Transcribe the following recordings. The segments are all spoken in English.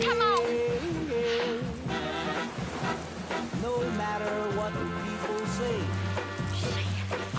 Come on. No matter what people say.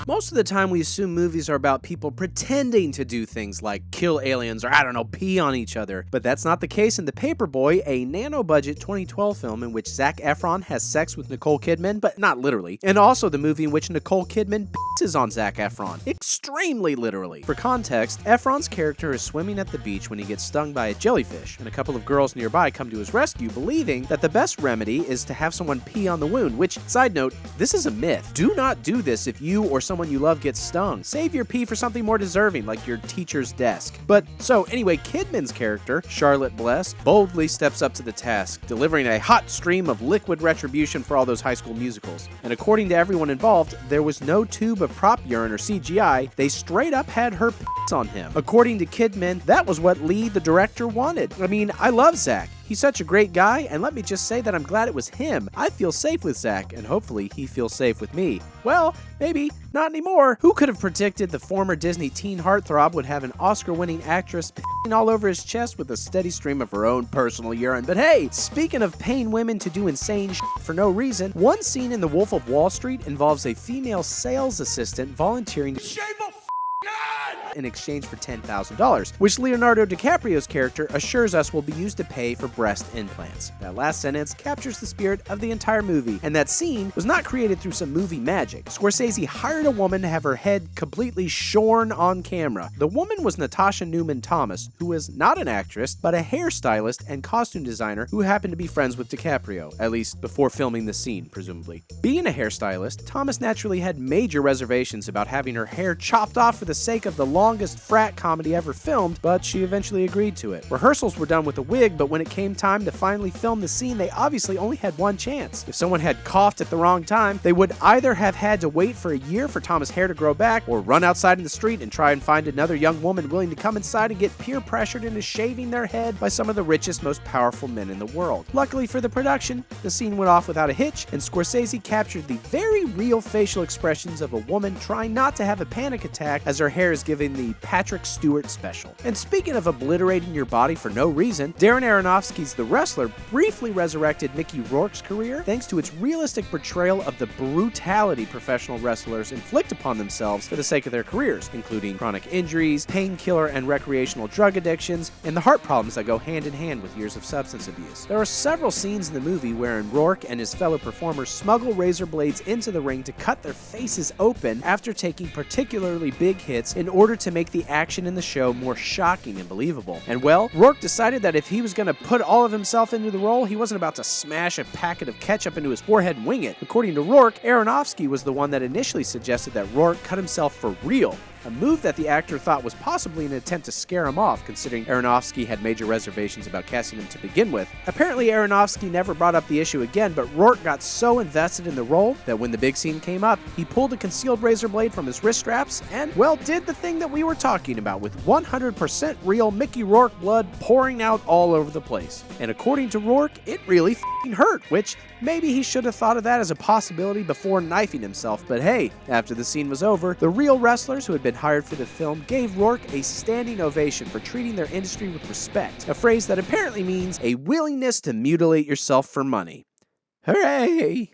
Most of the time we assume movies are about people pretending to do things like kill aliens or, I don't know, pee on each other. But that's not the case in The Paperboy, a nano-budget 2012 film in which Zac Efron has sex with Nicole Kidman, but not literally. And also the movie in which Nicole Kidman pisses on Zac Efron. Extremely literally. For context, Efron's character is swimming at the beach when he gets stung by a jellyfish, and a couple of girls nearby come to his rescue, believing that the best remedy is to have someone pee on the wound, which, side note, this is a myth. Do not do this if you or someone you love gets stung. Save your pee for something more deserving, like your teacher's desk. But, so anyway, Kidman's character, Charlotte Bless, boldly steps up to the task, delivering a hot stream of liquid retribution for all those high school musicals. And according to everyone involved, there was no tube of prop urine or CGI, they straight up had her piss on him. According to Kidman, that was what Lee, the director, wanted. I mean, I love Zac. He's such a great guy, and let me just say that I'm glad it was him. I feel safe with Zac, and hopefully he feels safe with me. Well, maybe not anymore. Who could have predicted the former Disney teen heartthrob would have an Oscar-winning actress pissing all over his chest with a steady stream of her own personal urine? But hey, speaking of paying women to do insane shit for no reason, one scene in The Wolf of Wall Street involves a female sales assistant volunteering to shave a in exchange for $10,000, which Leonardo DiCaprio's character assures us will be used to pay for breast implants. That last sentence captures the spirit of the entire movie, and that scene was not created through some movie magic. Scorsese hired a woman to have her head completely shorn on camera. The woman was Natasha Newman Thomas, who was not an actress, but a hairstylist and costume designer who happened to be friends with DiCaprio, at least before filming the scene, presumably. Being a hairstylist, Thomas naturally had major reservations about having her hair chopped off for the sake of the longest frat comedy ever filmed, but she eventually agreed to it. Rehearsals were done with a wig, but when it came time to finally film the scene, they obviously only had one chance. If someone had coughed at the wrong time, they would either have had to wait for a year for Thomas' hair to grow back, or run outside in the street and try and find another young woman willing to come inside and get peer pressured into shaving their head by some of the richest, most powerful men in the world. Luckily for the production, the scene went off without a hitch, and Scorsese captured the very real facial expressions of a woman trying not to have a panic attack as her hair is giving the Patrick Stewart special. And speaking of obliterating your body for no reason, Darren Aronofsky's The Wrestler briefly resurrected Mickey Rourke's career thanks to its realistic portrayal of the brutality professional wrestlers inflict upon themselves for the sake of their careers, including chronic injuries, painkiller and recreational drug addictions, and the heart problems that go hand in hand with years of substance abuse. There are several scenes in the movie wherein Rourke and his fellow performers smuggle razor blades into the ring to cut their faces open after taking particularly big hits in order to make the action in the show more shocking and believable. And well, Rourke decided that if he was going to put all of himself into the role, he wasn't about to smash a packet of ketchup into his forehead and wing it. According to Rourke, Aronofsky was the one that initially suggested that Rourke cut himself for real, a move that the actor thought was possibly an attempt to scare him off, considering Aronofsky had major reservations about casting him to begin with. Apparently, Aronofsky never brought up the issue again, but Rourke got so invested in the role that when the big scene came up, he pulled a concealed razor blade from his wrist straps and, well, did the thing that we were talking about, with 100% real Mickey Rourke blood pouring out all over the place. And according to Rourke, it really f***ing hurt, which maybe he should have thought of that as a possibility before knifing himself, but hey, after the scene was over, the real wrestlers who had been hired for the film gave Rourke a standing ovation for treating their industry with respect, a phrase that apparently means a willingness to mutilate yourself for money. Hooray!